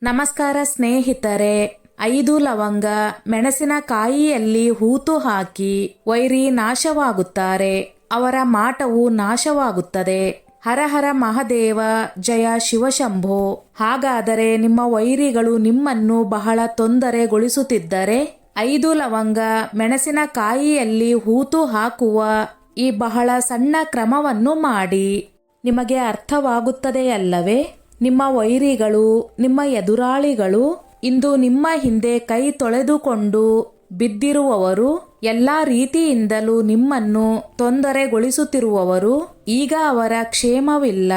ನಮಸ್ಕಾರ ಸ್ನೇಹಿತರೆ. 5 ಲವಂಗ ಮೆಣಸಿನಕಾಯಿಯಲ್ಲಿ ಹೂತು ಹಾಕಿ ವೈರಿ ನಾಶವಾಗುತ್ತಾರೆ. ಅವರ ಮಾಟವು ನಾಶವಾಗುತ್ತದೆ. ಹರ ಹರ ಮಹಾದೇವ, ಜಯ ಶಿವಶಂಭೋ. ಹಾಗಾದರೆ ನಿಮ್ಮ ವೈರಿಗಳು ನಿಮ್ಮನ್ನು ಬಹಳ ತೊಂದರೆಗೊಳಿಸುತ್ತಿದ್ದರೆ 5 ಲವಂಗ ಮೆಣಸಿನಕಾಯಿಯಲ್ಲಿ ಹೂತು ಹಾಕುವ ಈ ಬಹಳ ಸಣ್ಣ ಕ್ರಮವನ್ನು ಮಾಡಿ. ನಿಮಗೆ ಅರ್ಥವಾಗುತ್ತದೆಯಲ್ಲವೇ? ನಿಮ್ಮ ವೈರಿಗಳು, ನಿಮ್ಮ ಎದುರಾಳಿಗಳು, ಇಂದು ನಿಮ್ಮ ಹಿಂದೆ ಕೈ ತೊಳೆದುಕೊಂಡು ಬಿದ್ದಿರುವವರು, ಎಲ್ಲಾ ರೀತಿಯಿಂದಲೂ ನಿಮ್ಮನ್ನು ತೊಂದರೆಗೊಳಿಸುತ್ತಿರುವವರು, ಈಗ ಅವರ ಕ್ಷೇಮವಿಲ್ಲ.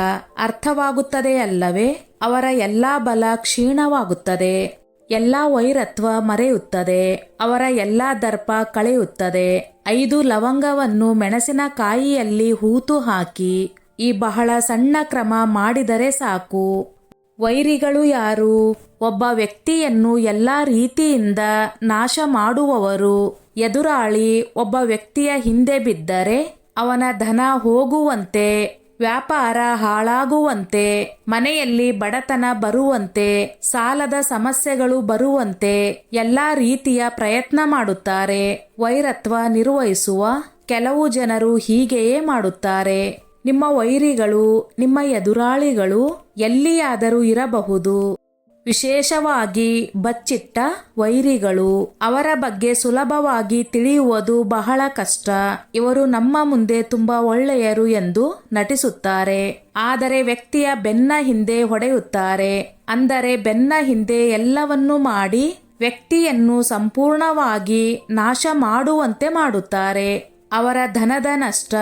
ಅರ್ಥವಾಗುತ್ತದೆಯಲ್ಲವೇ? ಅವರ ಎಲ್ಲಾ ಬಲ ಕ್ಷೀಣವಾಗುತ್ತದೆ. ಎಲ್ಲಾ ವೈರತ್ವ ಮರೆಯುತ್ತದೆ. ಅವರ ಎಲ್ಲಾ ದರ್ಪ ಕಳೆಯುತ್ತದೆ. 5 ಲವಂಗವನ್ನು ಮೆಣಸಿನಕಾಯಿಯಲ್ಲಿ ಹೂತು ಹಾಕಿ ಈ ಬಹಳ ಸಣ್ಣ ಕ್ರಮ ಮಾಡಿದರೆ ಸಾಕು. ವೈರಿಗಳು ಯಾರು? ಒಬ್ಬ ವ್ಯಕ್ತಿಯನ್ನು ಎಲ್ಲಾ ರೀತಿಯಿಂದ ನಾಶ ಮಾಡುವವರು. ಎದುರಾಳಿ ಒಬ್ಬ ವ್ಯಕ್ತಿಯ ಹಿಂದೆ ಬಿದ್ದರೆ ಅವನ ಧನ ಹೋಗುವಂತೆ, ವ್ಯಾಪಾರ ಹಾಳಾಗುವಂತೆ, ಮನೆಯಲ್ಲಿ ಬಡತನ ಬರುವಂತೆ, ಸಾಲದ ಸಮಸ್ಯೆಗಳು ಬರುವಂತೆ ಎಲ್ಲಾ ರೀತಿಯ ಪ್ರಯತ್ನ ಮಾಡುತ್ತಾರೆ. ವೈರತ್ವ ನಿರ್ವಹಿಸುವ ಕೆಲವು ಜನರು ಹೀಗೆಯೇ ಮಾಡುತ್ತಾರೆ. ನಿಮ್ಮ ವೈರಿಗಳು, ನಿಮ್ಮ ಎದುರಾಳಿಗಳು ಎಲ್ಲಿಯಾದರೂ ಇರಬಹುದು. ವಿಶೇಷವಾಗಿ ಬಚ್ಚಿಟ್ಟ ವೈರಿಗಳು. ಅವರ ಬಗ್ಗೆ ಸುಲಭವಾಗಿ ತಿಳಿಯುವುದು ಬಹಳ ಕಷ್ಟ. ಇವರು ನಮ್ಮ ಮುಂದೆ ತುಂಬಾ ಒಳ್ಳೆಯರು ಎಂದು ನಟಿಸುತ್ತಾರೆ. ಆದರೆ ವ್ಯಕ್ತಿಯ ಬೆನ್ನ ಹಿಂದೆ ಹೊಡೆಯುತ್ತಾರೆ. ಅಂದರೆ ಬೆನ್ನ ಹಿಂದೆ ಎಲ್ಲವನ್ನೂ ಮಾಡಿ ವ್ಯಕ್ತಿಯನ್ನು ಸಂಪೂರ್ಣವಾಗಿ ನಾಶ ಮಾಡುವಂತೆ ಮಾಡುತ್ತಾರೆ. ಅವರ ಧನದ ನಷ್ಟ,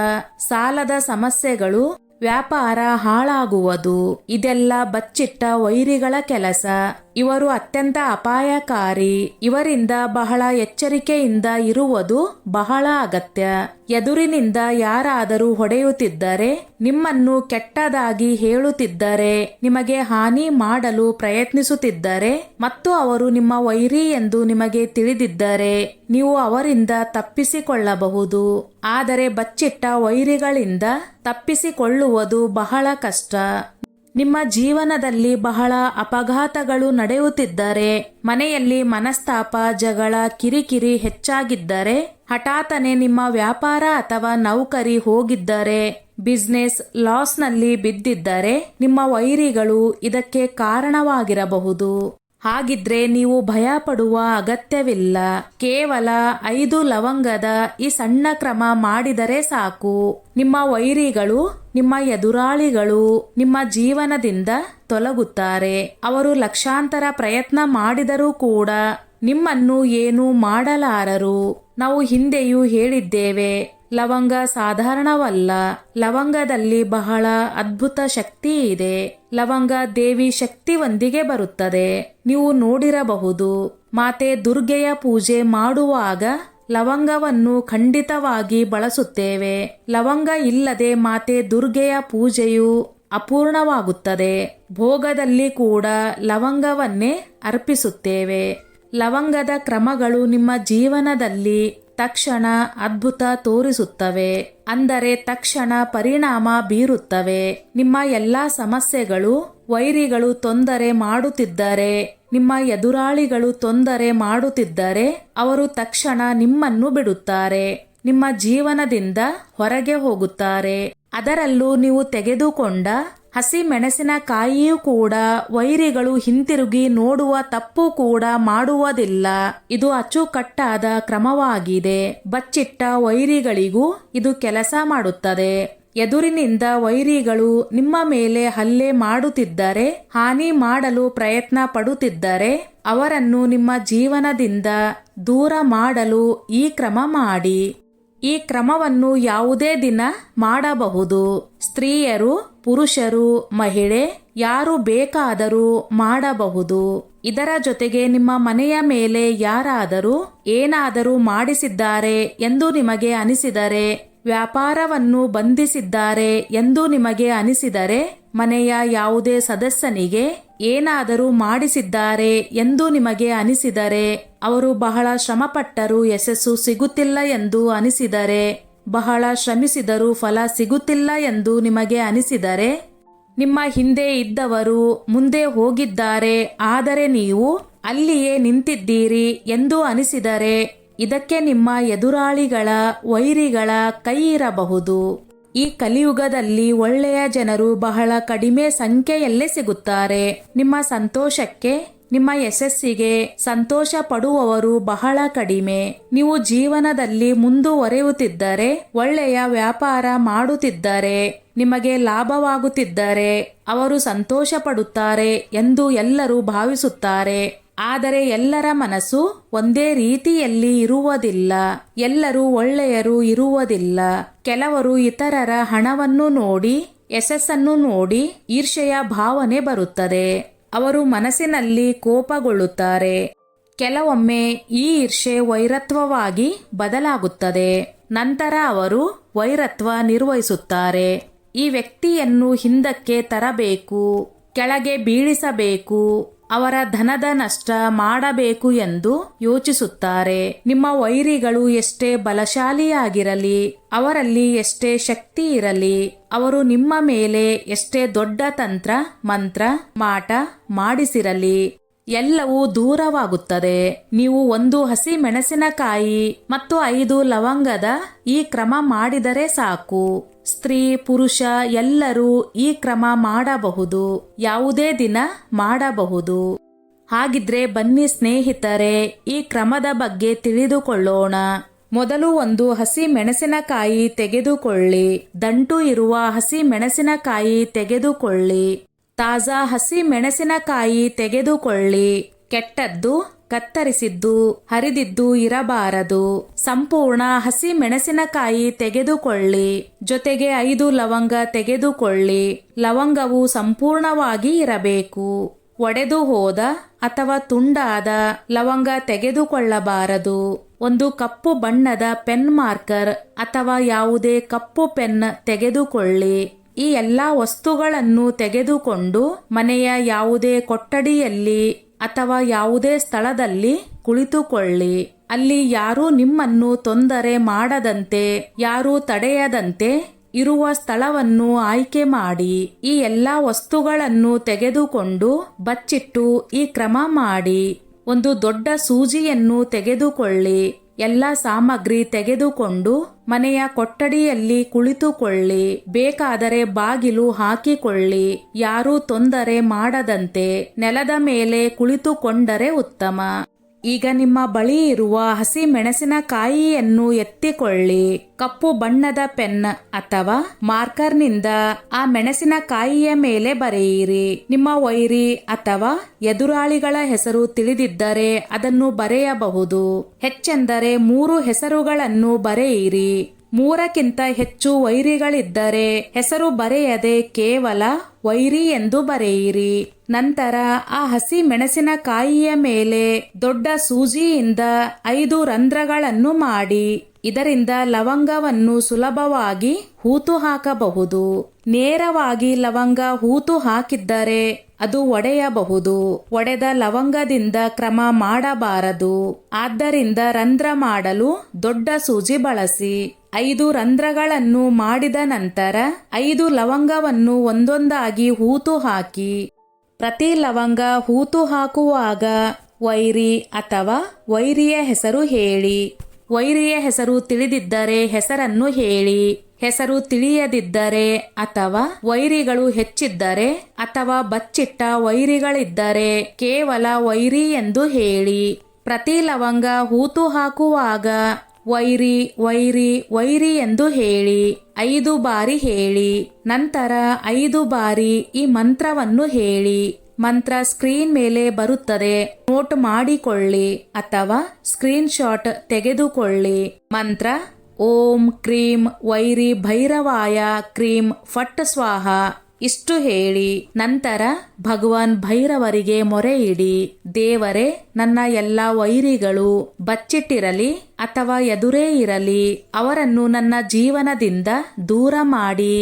ಸಾಲದ ಸಮಸ್ಯೆಗಳು, ವ್ಯಾಪಾರ ಹಾಳಾಗುವುದು ಇದೆಲ್ಲ ಬಚ್ಚಿಟ್ಟ ವೈರಿಗಳ ಕೆಲಸ. ಇವರು ಅತ್ಯಂತ ಅಪಾಯಕಾರಿ. ಇವರಿಂದ ಬಹಳ ಎಚ್ಚರಿಕೆಯಿಂದ ಇರುವುದು ಬಹಳ ಅಗತ್ಯ. ಎದುರಿನಿಂದ ಯಾರಾದರೂ ಹೊಡೆಯುತ್ತಿದ್ದರೆ, ನಿಮ್ಮನ್ನು ಕೆಟ್ಟದಾಗಿ ಹೇಳುತ್ತಿದ್ದರೆ, ನಿಮಗೆ ಹಾನಿ ಮಾಡಲು ಪ್ರಯತ್ನಿಸುತ್ತಿದ್ದರೆ ಮತ್ತು ಅವರು ನಿಮ್ಮ ವೈರಿ ಎಂದು ನಿಮಗೆ ತಿಳಿದಿದ್ದರೆ ನೀವು ಅವರಿಂದ ತಪ್ಪಿಸಿಕೊಳ್ಳಬಹುದು. ಆದರೆ ಬಚ್ಚಿಟ್ಟ ವೈರಿಗಳಿಂದ ತಪ್ಪಿಸಿಕೊಳ್ಳುವುದು ಬಹಳ ಕಷ್ಟ. ನಿಮ್ಮ ಜೀವನದಲ್ಲಿ ಬಹಳ ಅಪಘಾತಗಳು ನಡೆಯುತ್ತಿದ್ದರೆ, ಮನೆಯಲ್ಲಿ ಮನಸ್ತಾಪ, ಜಗಳ, ಕಿರಿಕಿರಿ ಹೆಚ್ಚಾಗಿದ್ದರೆ, ಹಠಾತ್ತನೆ ನಿಮ್ಮ ವ್ಯಾಪಾರ ಅಥವಾ ನೌಕರಿ ಹೋಗಿದ್ದರೆ, ಬಿಸ್ನೆಸ್ ಲಾಸ್ನಲ್ಲಿ ಬಿದ್ದಿದ್ದರೆ ನಿಮ್ಮ ವೈರಿಗಳು ಇದಕ್ಕೆ ಕಾರಣವಾಗಿರಬಹುದು. ಹಾಗಿದ್ರೆ ನೀವು ಭಯ ಪಡುವ ಅಗತ್ಯವಿಲ್ಲ. ಕೇವಲ 5 ಲವಂಗದ ಈ ಸಣ್ಣ ಕ್ರಮ ಮಾಡಿದರೆ ಸಾಕು. ನಿಮ್ಮ ವೈರಿಗಳು, ನಿಮ್ಮ ಎದುರಾಳಿಗಳು ನಿಮ್ಮ ಜೀವನದಿಂದ ತೊಲಗುತ್ತಾರೆ. ಅವರು ಲಕ್ಷಾಂತರ ಪ್ರಯತ್ನ ಮಾಡಿದರೂ ಕೂಡ ನಿಮ್ಮನ್ನು ಏನೂ ಮಾಡಲಾರರು. ನಾವು ಹಿಂದೆಯೂ ಹೇಳಿದ್ದೇವೆ, ಲವಂಗ ಸಾಧಾರಣವಲ್ಲ. ಲವಂಗದಲ್ಲಿ ಬಹಳ ಅದ್ಭುತ ಶಕ್ತಿ ಇದೆ. ಲವಂಗ ದೇವಿ ಶಕ್ತಿಯೊಂದಿಗೆ ಬರುತ್ತದೆ. ನೀವು ನೋಡಿರಬಹುದು, ಮಾತೆ ದುರ್ಗೆಯ ಪೂಜೆ ಮಾಡುವಾಗ ಲವಂಗವನ್ನು ಖಂಡಿತವಾಗಿ ಬಳಸುತ್ತೇವೆ. ಲವಂಗ ಇಲ್ಲದೆ ಮಾತೆ ದುರ್ಗೆಯ ಪೂಜೆಯು ಅಪೂರ್ಣವಾಗುತ್ತದೆ. ಭೋಗದಲ್ಲಿ ಕೂಡ ಲವಂಗವನ್ನೇ ಅರ್ಪಿಸುತ್ತೇವೆ. ಲವಂಗದ ಕ್ರಮಗಳು ನಿಮ್ಮ ಜೀವನದಲ್ಲಿ ತಕ್ಷಣ ಅದ್ಭುತ ತೋರಿಸುತ್ತವೆ. ಅಂದರೆ ತಕ್ಷಣ ಪರಿಣಾಮ ಬೀರುತ್ತವೆ. ನಿಮ್ಮ ಎಲ್ಲಾ ಸಮಸ್ಯೆಗಳು, ವೈರಿಗಳು ತೊಂದರೆ ಮಾಡುತ್ತಿದ್ದರೆ, ನಿಮ್ಮ ಎದುರಾಳಿಗಳು ತೊಂದರೆ ಮಾಡುತ್ತಿದ್ದರೆ ಅವರು ತಕ್ಷಣ ನಿಮ್ಮನ್ನು ಬಿಡುತ್ತಾರೆ. ನಿಮ್ಮ ಜೀವನದಿಂದ ಹೊರಗೆ ಹೋಗುತ್ತಾರೆ. ಅದರಲ್ಲೂ ನೀವು ತೆಗೆದುಕೊಂಡ ಹಸಿ ಮೆಣಸಿನಕಾಯಿಯೂ ಕೂಡ ವೈರಿಗಳು ಹಿಂತಿರುಗಿ ನೋಡುವ ತಪ್ಪು ಕೂಡ ಮಾಡುವುದಿಲ್ಲ. ಇದು ಅಚ್ಚುಕಟ್ಟಾದ ಕ್ರಮವಾಗಿದೆ. ಬಚ್ಚಿಟ್ಟ ವೈರಿಗಳಿಗೂ ಇದು ಕೆಲಸ ಮಾಡುತ್ತದೆ. ಎದುರಿನಿಂದ ವೈರಿಗಳು ನಿಮ್ಮ ಮೇಲೆ ಹಲ್ಲೆ ಮಾಡುತ್ತಿದ್ದರೆ, ಹಾನಿ ಮಾಡಲು ಪ್ರಯತ್ನ ಪಡುತ್ತಿದ್ದರೆ ಅವರನ್ನು ನಿಮ್ಮ ಜೀವನದಿಂದ ದೂರ ಮಾಡಲು ಈ ಕ್ರಮ ಮಾಡಿ. ಈ ಕ್ರಮವನ್ನು ಯಾವುದೇ ದಿನ ಮಾಡಬಹುದು. ಸ್ತ್ರೀಯರು, ಪುರುಷರು, ಮಹಿಳೆ ಯಾರು ಬೇಕಾದರೂ ಮಾಡಬಹುದು. ಇದರ ಜೊತೆಗೆ ನಿಮ್ಮ ಮನೆಯ ಮೇಲೆ ಯಾರಾದರೂ ಏನಾದರೂ ಮಾಡಿಸಿದ್ದಾರೆ ಎಂದು ನಿಮಗೆ ಅನಿಸಿದರೆ, ವ್ಯಾಪಾರವನ್ನು ಬಂಧಿಸಿದ್ದಾರೆ ಎಂದು ನಿಮಗೆ ಅನಿಸಿದರೆ, ಮನೆಯ ಯಾವುದೇ ಸದಸ್ಯನಿಗೆ ಏನಾದರೂ ಮಾಡಿಸಿದ್ದಾರೆ ಎಂದು ನಿಮಗೆ ಅನಿಸಿದರೆ, ಅವರು ಬಹಳ ಶ್ರಮಪಟ್ಟರೂ ಯಶಸ್ಸು ಸಿಗುತ್ತಿಲ್ಲ ಎಂದು ಅನಿಸಿದರೆ, ಬಹಳ ಶ್ರಮಿಸಿದರೂ ಫಲ ಸಿಗುತ್ತಿಲ್ಲ ಎಂದು ನಿಮಗೆ ಅನಿಸಿದರೆ, ನಿಮ್ಮ ಹಿಂದೆ ಇದ್ದವರು ಮುಂದೆ ಹೋಗಿದ್ದಾರೆ, ಆದರೆ ನೀವು ಅಲ್ಲಿಯೇ ನಿಂತಿದ್ದೀರಿ ಎಂದು ಅನಿಸಿದರೆ ಇದಕ್ಕೆ ನಿಮ್ಮ ಎದುರಾಳಿಗಳ ವೈರಿಗಳ ಕೈ ಇರಬಹುದು. ಈ ಕಲಿಯುಗದಲ್ಲಿ ಒಳ್ಳೆಯ ಜನರು ಬಹಳ ಕಡಿಮೆ ಸಂಖ್ಯೆಯಲ್ಲೇ ಸಿಗುತ್ತಾರೆ. ನಿಮ್ಮ ಸಂತೋಷಕ್ಕೆ, ನಿಮ್ಮ ಯಶಸ್ಸಿಗೆ ಸಂತೋಷ ಪಡುವವರು ಬಹಳ ಕಡಿಮೆ. ನೀವು ಜೀವನದಲ್ಲಿ ಮುಂದುವರೆಯುತ್ತಿದ್ದರೆ, ಒಳ್ಳೆಯ ವ್ಯಾಪಾರ ಮಾಡುತ್ತಿದ್ದರೆ, ನಿಮಗೆ ಲಾಭವಾಗುತ್ತಿದ್ದರೆ ಅವರು ಸಂತೋಷ ಪಡುತ್ತಾರೆ ಎಂದು ಎಲ್ಲರೂ ಭಾವಿಸುತ್ತಾರೆ. ಆದರೆ ಎಲ್ಲರ ಮನಸ್ಸು ಒಂದೇ ರೀತಿಯಲ್ಲಿ ಇರುವುದಿಲ್ಲ. ಎಲ್ಲರೂ ಒಳ್ಳೆಯರು ಇರುವುದಿಲ್ಲ. ಕೆಲವರು ಇತರರ ಹಣವನ್ನು ನೋಡಿ, ಯಶಸ್ಸನ್ನು ನೋಡಿ ಈರ್ಷೆಯ ಭಾವನೆ ಬರುತ್ತದೆ. ಅವರು ಮನಸ್ಸಿನಲ್ಲಿ ಕೋಪಗೊಳ್ಳುತ್ತಾರೆ. ಕೆಲವೊಮ್ಮೆ ಈ ಈರ್ಷೆ ವೈರತ್ವವಾಗಿ ಬದಲಾಗುತ್ತದೆ. ನಂತರ ಅವರು ವೈರತ್ವ ನಿರ್ವಹಿಸುತ್ತಾರೆ. ಈ ವ್ಯಕ್ತಿಯನ್ನು ಹಿಂದಕ್ಕೆ ತರಬೇಕು, ಕೆಳಗೆ ಬೀಳಿಸಬೇಕು, ಅವರ ಧನದ ನಷ್ಟ ಮಾಡಬೇಕು ಎಂದು ಯೋಚಿಸುತ್ತಾರೆ. ನಿಮ್ಮ ವೈರಿಗಳು ಎಷ್ಟೇ ಬಲಶಾಲಿಯಾಗಿರಲಿ, ಅವರಲ್ಲಿ ಎಷ್ಟೇ ಶಕ್ತಿ ಇರಲಿ, ಅವರು ನಿಮ್ಮ ಮೇಲೆ ಎಷ್ಟೇ ದೊಡ್ಡ ತಂತ್ರ ಮಂತ್ರ ಮಾಟ ಮಾಡಿಸಿರಲಿ, ಎಲ್ಲವೂ ದೂರವಾಗುತ್ತದೆ. ನೀವು 1 ಹಸಿ ಮೆಣಸಿನಕಾಯಿ ಮತ್ತು 5 ಲವಂಗದ ಈ ಕ್ರಮ ಮಾಡಿದರೆ ಸಾಕು. ಸ್ತ್ರೀ ಪುರುಷ ಎಲ್ಲರೂ ಈ ಕ್ರಮ ಮಾಡಬಹುದು. ಯಾವುದೇ ದಿನ ಮಾಡಬಹುದು. ಹಾಗಿದ್ರೆ ಬನ್ನಿ ಸ್ನೇಹಿತರೆ, ಈ ಕ್ರಮದ ಬಗ್ಗೆ ತಿಳಿದುಕೊಳ್ಳೋಣ. ಮೊದಲು 1 ಹಸಿ ಮೆಣಸಿನಕಾಯಿ ತೆಗೆದುಕೊಳ್ಳಿ. ದಂಟು ಇರುವ ಹಸಿ ಮೆಣಸಿನಕಾಯಿ ತೆಗೆದುಕೊಳ್ಳಿ. ತಾಜಾ ಹಸಿ ಮೆಣಸಿನಕಾಯಿ ತೆಗೆದುಕೊಳ್ಳಿ. ಕೆಟ್ಟದ್ದು, ಕತ್ತರಿಸಿದ್ದು, ಹರಿದಿದ್ದು ಇರಬಾರದು. ಸಂಪೂರ್ಣ ಹಸಿ ಮೆಣಸಿನಕಾಯಿ ತೆಗೆದುಕೊಳ್ಳಿ. ಜೊತೆಗೆ 5 ಲವಂಗ ತೆಗೆದುಕೊಳ್ಳಿ. ಲವಂಗವು ಸಂಪೂರ್ಣವಾಗಿ ಇರಬೇಕು. ಒಡೆದು ಹೋದ ಅಥವಾ ತುಂಡಾದ ಲವಂಗ ತೆಗೆದುಕೊಳ್ಳಬಾರದು. 1 ಕಪ್ಪು ಬಣ್ಣದ ಪೆನ್ ಮಾರ್ಕರ್ ಅಥವಾ ಯಾವುದೇ ಕಪ್ಪು ಪೆನ್ ತೆಗೆದುಕೊಳ್ಳಿ. ಈ ಎಲ್ಲಾ ವಸ್ತುಗಳನ್ನು ತೆಗೆದುಕೊಂಡು ಮನೆಯ ಯಾವುದೇ ಕೊಠಡಿಯಲ್ಲಿ ಅಥವಾ ಯಾವುದೇ ಸ್ಥಳದಲ್ಲಿ ಕುಳಿತುಕೊಳ್ಳಿ. ಅಲ್ಲಿ ಯಾರೂ ನಿಮ್ಮನ್ನು ತೊಂದರೆ ಮಾಡದಂತೆ, ಯಾರೂ ತಡೆಯದಂತೆ ಇರುವ ಸ್ಥಳವನ್ನು ಆಯ್ಕೆ ಮಾಡಿ. ಈ ಎಲ್ಲಾ ವಸ್ತುಗಳನ್ನು ತೆಗೆದುಕೊಂಡು ಬಚ್ಚಿಟ್ಟು ಈ ಕ್ರಮ ಮಾಡಿ. 1 ದೊಡ್ಡ ಸೂಜಿಯನ್ನು ತೆಗೆದುಕೊಳ್ಳಿ. ಎಲ್ಲ ಸಾಮಗ್ರಿ ತೆಗೆದುಕೊಂಡು ಮನೆಯ ಕೊಠಡಿಯಲ್ಲಿ ಕುಳಿತುಕೊಳ್ಳಿ. ಬೇಕಾದರೆ ಬಾಗಿಲು ಹಾಕಿಕೊಳ್ಳಿ. ಯಾರೂ ತೊಂದರೆ ಮಾಡದಂತೆ ನೆಲದ ಮೇಲೆ ಕುಳಿತುಕೊಂಡರೆ ಉತ್ತಮ. ಈಗ ನಿಮ್ಮ ಬಳಿ ಇರುವ ಹಸಿ ಮೆಣಸಿನಕಾಯಿಯನ್ನು ಎತ್ತಿಕೊಳ್ಳಿ. ಕಪ್ಪು ಬಣ್ಣದ ಪೆನ್ ಅಥವಾ ಮಾರ್ಕರ್ನಿಂದ ಆ ಮೆಣಸಿನಕಾಯಿಯ ಮೇಲೆ ಬರೆಯಿರಿ. ನಿಮ್ಮ ವೈರಿ ಅಥವಾ ಎದುರಾಳಿಗಳ ಹೆಸರು ತಿಳಿದಿದ್ದರೆ ಅದನ್ನು ಬರೆಯಬಹುದು. ಹೆಚ್ಚೆಂದರೆ 3 ಹೆಸರುಗಳನ್ನು ಬರೆಯಿರಿ. 3ಕ್ಕಿಂತ ಹೆಚ್ಚು ವೈರಿಗಳಿದ್ದರೆ ಹೆಸರು ಬರೆಯದೆ ಕೇವಲ ವೈರಿ ಎಂದು ಬರೆಯಿರಿ. ನಂತರ ಆ ಹಸಿ ಮೆಣಸಿನಕಾಯಿಯ ಮೇಲೆ ದೊಡ್ಡ ಸೂಜಿಯಿಂದ 5 ರಂಧ್ರಗಳನ್ನು ಮಾಡಿ. ಇದರಿಂದ ಲವಂಗವನ್ನು ಸುಲಭವಾಗಿ ಹೂತು ಹಾಕಬಹುದು. ನೇರವಾಗಿ ಲವಂಗ ಹೂತು ಹಾಕಿದ್ದರೆ ಅದು ಒಡೆಯಬಹುದು. ಒಡೆದ ಲವಂಗದಿಂದ ಕ್ರಮ ಮಾಡಬಾರದು. ಆದ್ದರಿಂದ ರಂಧ್ರ ಮಾಡಲು ದೊಡ್ಡ ಸೂಜಿ ಬಳಸಿ. 5 ರಂಧ್ರಗಳನ್ನು ಮಾಡಿದ ನಂತರ 5 ಲವಂಗವನ್ನು ಒಂದೊಂದಾಗಿ ಹೂತು ಹಾಕಿ. ಪ್ರತಿ ಲವಂಗ ಹೂತು ಹಾಕುವಾಗ ವೈರಿ ಅಥವಾ ವೈರಿಯ ಹೆಸರು ಹೇಳಿ. ವೈರಿಯ ಹೆಸರು ತಿಳಿದಿದ್ದರೆ ಹೆಸರನ್ನು ಹೇಳಿ. ಹೆಸರು ತಿಳಿಯದಿದ್ದರೆ ಅಥವಾ ವೈರಿಗಳು ಹೆಚ್ಚಿದ್ದರೆ ಅಥವಾ ಬಚ್ಚಿಟ್ಟ ವೈರಿಗಳಿದ್ದರೆ ಕೇವಲ ವೈರಿ ಎಂದು ಹೇಳಿ. ಪ್ರತಿ ಲವಂಗ ಹೂತು ಹಾಕುವಾಗ ವೈರಿ ವೈರಿ ವೈರಿ ಎಂದು ಹೇಳಿ. 5 ಬಾರಿ ಹೇಳಿ. ನಂತರ 5 ಬಾರಿ ಈ ಮಂತ್ರವನ್ನು ಹೇಳಿ. ಮಂತ್ರ ಸ್ಕ್ರೀನ್ ಮೇಲೆ ಬರುತ್ತದೆ, ನೋಟ್ ಮಾಡಿಕೊಳ್ಳಿ ಅಥವಾ ಸ್ಕ್ರೀನ್ ಶಾಟ್ ತೆಗೆದುಕೊಳ್ಳಿ. ಮಂತ್ರ ಓಂ ಕ್ರೀಂ ವೈರಿ ಭೈರವಾಯ ಕ್ರೀಂ ಫಟ್ ಸ್ವಾಹ ಇಷ್ಟು ಹೇಳಿ. ನಂತರ ಭಗವಾನ್ ಭೈರವರಿಗೆ ಮೊರೆ ಇಡಿ. ದೇವರೇ, ನನ್ನ ಎಲ್ಲ ವೈರಿಗಳು ಬಚ್ಚಿಟ್ಟಿರಲಿ ಅಥವಾ ಎದುರೇ ಇರಲಿ, ಅವರನ್ನು ನನ್ನ ಜೀವನದಿಂದ ದೂರ ಮಾಡಿ,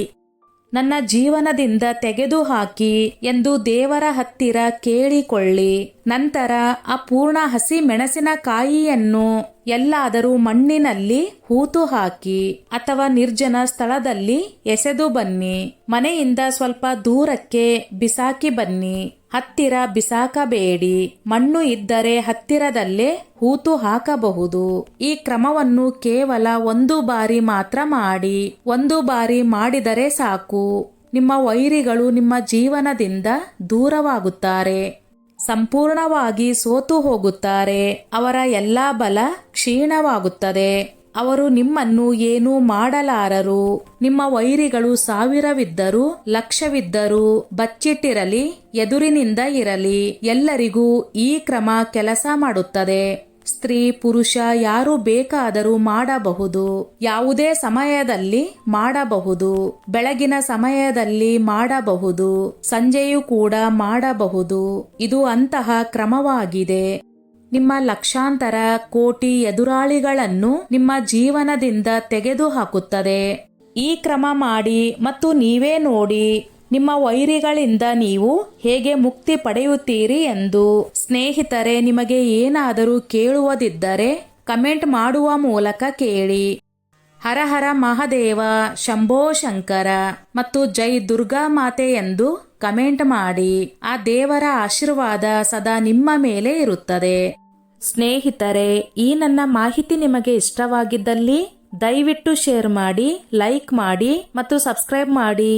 ನನ್ನ ಜೀವನದಿಂದ ತೆಗೆದುಹಾಕಿ ಎಂದು ದೇವರ ಹತ್ತಿರ ಕೇಳಿಕೊಳ್ಳಿ. ನಂತರ ಆ ಪೂರ್ಣ ಹಸಿ ಮೆಣಸಿನಕಾಯಿಯನ್ನು ಎಲ್ಲಾದರೂ ಮಣ್ಣಿನಲ್ಲಿ ಹೂತು ಹಾಕಿ ಅಥವಾ ನಿರ್ಜನ ಸ್ಥಳದಲ್ಲಿ ಎಸೆದು ಬನ್ನಿ. ಮನೆಯಿಂದ ಸ್ವಲ್ಪ ದೂರಕ್ಕೆ ಬಿಸಾಕಿ ಬನ್ನಿ. ಹತ್ತಿರ ಬಿಸಾಕಬೇಡಿ. ಮಣ್ಣು ಇದ್ದರೆ ಹತ್ತಿರದಲ್ಲೇ ಹೂತು ಹಾಕಬಹುದು. ಈ ಕ್ರಮವನ್ನು ಕೇವಲ 1 ಬಾರಿ ಮಾತ್ರ ಮಾಡಿ. 1 ಬಾರಿ ಮಾಡಿದರೆ ಸಾಕು. ನಿಮ್ಮ ವೈರಿಗಳು ನಿಮ್ಮ ಜೀವನದಿಂದ ದೂರವಾಗುತ್ತಾರೆ. ಸಂಪೂರ್ಣವಾಗಿ ಸೋತು ಹೋಗುತ್ತಾರೆ. ಅವರ ಎಲ್ಲಾ ಬಲ ಕ್ಷೀಣವಾಗುತ್ತದೆ. ಅವರು ನಿಮ್ಮನ್ನು ಏನೂ ಮಾಡಲಾರರು. ನಿಮ್ಮ ವೈರಿಗಳು 1000ವಿದ್ದರೂ 1,00,000ವಿದ್ದರೂ ಬಚ್ಚಿಟ್ಟಿರಲಿ, ಎದುರಿನಿಂದ ಇರಲಿ, ಎಲ್ಲರಿಗೂ ಈ ಕ್ರಮ ಕೆಲಸ ಮಾಡುತ್ತದೆ. ಸ್ತ್ರೀ ಪುರುಷ ಯಾರು ಬೇಕಾದರೂ ಮಾಡಬಹುದು. ಯಾವುದೇ ಸಮಯದಲ್ಲಿ ಮಾಡಬಹುದು. ಬೆಳಗಿನ ಸಮಯದಲ್ಲಿ ಮಾಡಬಹುದು. ಸಂಜೆಯೂ ಕೂಡ ಮಾಡಬಹುದು. ಇದು ಅಂತಹ ಕ್ರಮವಾಗಿದೆ. ನಿಮ್ಮ ಲಕ್ಷಾಂತರ ಕೋಟಿ ಎದುರಾಳಿಗಳನ್ನು ನಿಮ್ಮ ಜೀವನದಿಂದ ತೆಗೆದುಹಾಕುತ್ತದೆ. ಈ ಕ್ರಮ ಮಾಡಿ ಮತ್ತು ನೀವೇ ನೋಡಿ ನಿಮ್ಮ ವೈರಿಗಳಿಂದ ನೀವು ಹೇಗೆ ಮುಕ್ತಿ ಪಡೆಯುತ್ತೀರಿ ಎಂದು. ಸ್ನೇಹಿತರೆ, ನಿಮಗೆ ಏನಾದರೂ ಕೇಳುವುದಿದ್ದರೆ ಕಮೆಂಟ್ ಮಾಡುವ ಮೂಲಕ ಕೇಳಿ. ಹರ ಹರ ಮಹಾದೇವ, ಶಂಭೋ ಶಂಕರ ಮತ್ತು ಜೈ ದುರ್ಗಾ ಮಾತೆ ಎಂದು ಕಮೆಂಟ್ ಮಾಡಿ. ಆ ದೇವರ ಆಶೀರ್ವಾದ ಸದಾ ನಿಮ್ಮ ಮೇಲೆ ಇರುತ್ತದೆ. ಸ್ನೇಹಿತರೆ, ಈ ನನ್ನ ಮಾಹಿತಿ ನಿಮಗೆ ಇಷ್ಟವಾಗಿದ್ದಲ್ಲಿ ದಯವಿಟ್ಟು ಶೇರ್ ಮಾಡಿ, ಲೈಕ್ ಮಾಡಿ ಮತ್ತು ಸಬ್ಸ್ಕ್ರೈಬ್ ಮಾಡಿ.